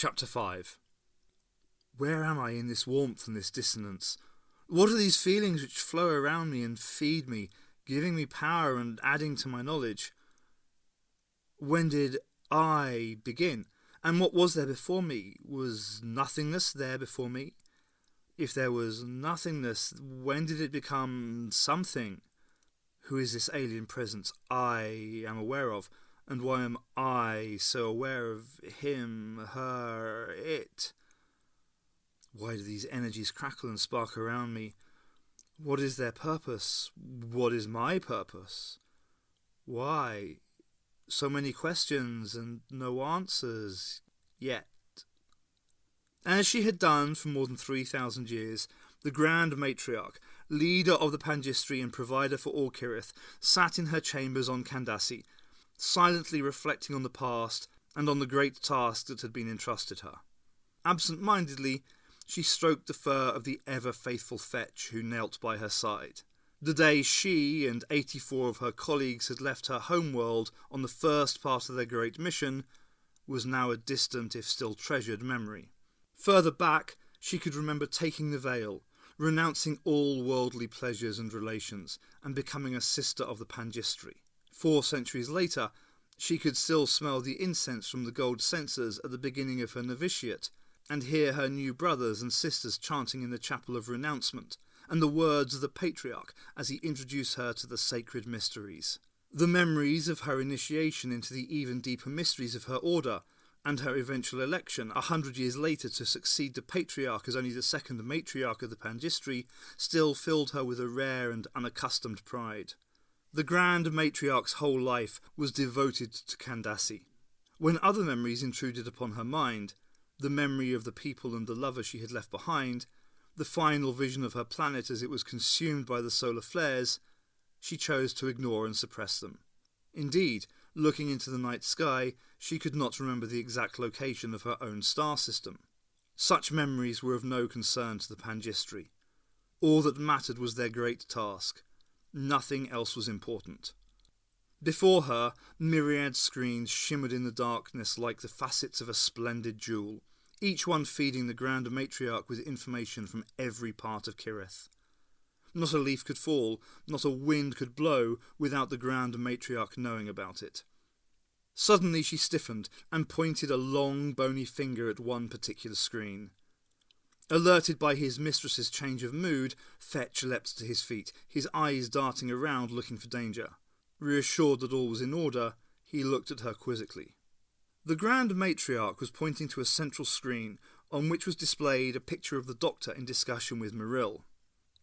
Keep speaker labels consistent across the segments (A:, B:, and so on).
A: Chapter 5. Where am I in this warmth and this dissonance? What are these feelings which flow around me and feed me, giving me power and adding to my knowledge? When did I begin? And what was there before me? Was nothingness there before me? If there was nothingness, when did it become something? Who is this alien presence I am aware of? And why am I so aware of him, her, it? Why do these energies crackle and spark around me? What is their purpose? What is my purpose? Why? So many questions and no answers yet. As she had done for more than 3,000 years, the Grand Matriarch, leader of the Pangistri and provider for all Kirith, sat in her chambers on Kandasi, silently reflecting on the past and on the great task that had been entrusted her. Absent-mindedly, she stroked the fur of the ever-faithful Fetch who knelt by her side. The day she and 84 of her colleagues had left her homeworld on the first part of their great mission was now a distant, if still treasured, memory. Further back, she could remember taking the veil, renouncing all worldly pleasures and relations, and becoming a sister of the Pangistri. 4 centuries later, she could still smell the incense from the gold censers at the beginning of her novitiate, and hear her new brothers and sisters chanting in the chapel of renouncement, and the words of the patriarch as he introduced her to the sacred mysteries. The memories of her initiation into the even deeper mysteries of her order, and her eventual election 100 years later to succeed the patriarch as only the second matriarch of the Pangistri, still filled her with a rare and unaccustomed pride. The Grand Matriarch's whole life was devoted to Kandasi. When other memories intruded upon her mind, the memory of the people and the lover she had left behind, the final vision of her planet as it was consumed by the solar flares, she chose to ignore and suppress them. Indeed, looking into the night sky, she could not remember the exact location of her own star system. Such memories were of no concern to the Pangistri. All that mattered was their great task. Nothing else was important. Before her, myriad screens shimmered in the darkness like the facets of a splendid jewel, each one feeding the Grand Matriarch with information from every part of Kirith. Not a leaf could fall, not a wind could blow without the Grand Matriarch knowing about it. Suddenly she stiffened and pointed a long, bony finger at one particular screen. Alerted by his mistress's change of mood, Fetch leapt to his feet, his eyes darting around looking for danger. Reassured that all was in order, he looked at her quizzically. The Grand Matriarch was pointing to a central screen, on which was displayed a picture of the Doctor in discussion with Myril.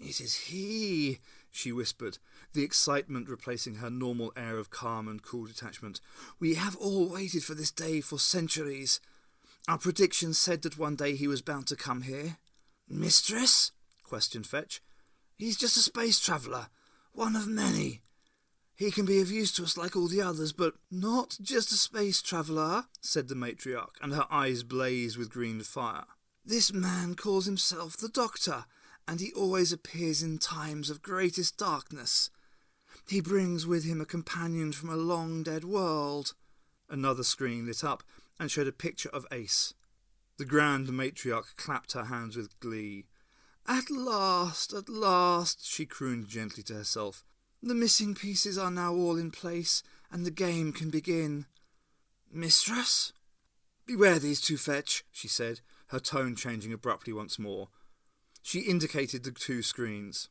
A: "It is he," she whispered, the excitement replacing her normal air of calm and cool detachment. "We have all waited for this day for centuries. Our predictions said that one day he was bound to come here." "Mistress?" questioned Fetch. "He's just a space traveller, one of many. He can be of use to us like all the others, but not just a space traveller," said the matriarch, and her eyes blazed with green fire. "This man calls himself the Doctor, and he always appears in times of greatest darkness. He brings with him a companion from a long-dead world." Another screen lit up and showed a picture of Ace. The Grand Matriarch clapped her hands with glee. At last, she crooned gently to herself. "The missing pieces are now all in place, and the game can begin. Mistress?" "Beware these two, Fetch," she said, her tone changing abruptly once more. She indicated the 2 screens.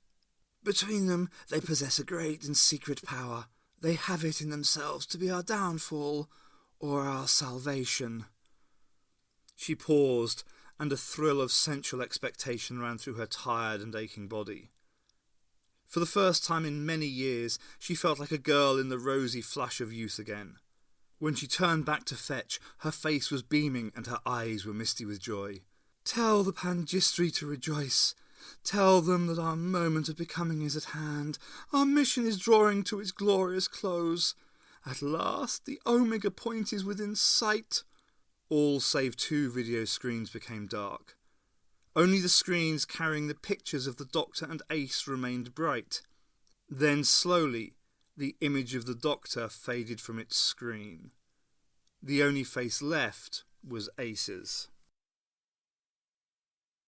A: "Between them they possess a great and secret power. They have it in themselves to be our downfall, or our salvation." She paused, and a thrill of sensual expectation ran through her tired and aching body. For the first time in many years, she felt like a girl in the rosy flush of youth again. When she turned back to Fetch, her face was beaming and her eyes were misty with joy. "Tell the Pangistri to rejoice. Tell them that our moment of becoming is at hand. Our mission is drawing to its glorious close. At last, the Omega point is within sight." All save 2 video screens became dark. Only the screens carrying the pictures of the Doctor and Ace remained bright. Then slowly, the image of the Doctor faded from its screen. The only face left was Ace's.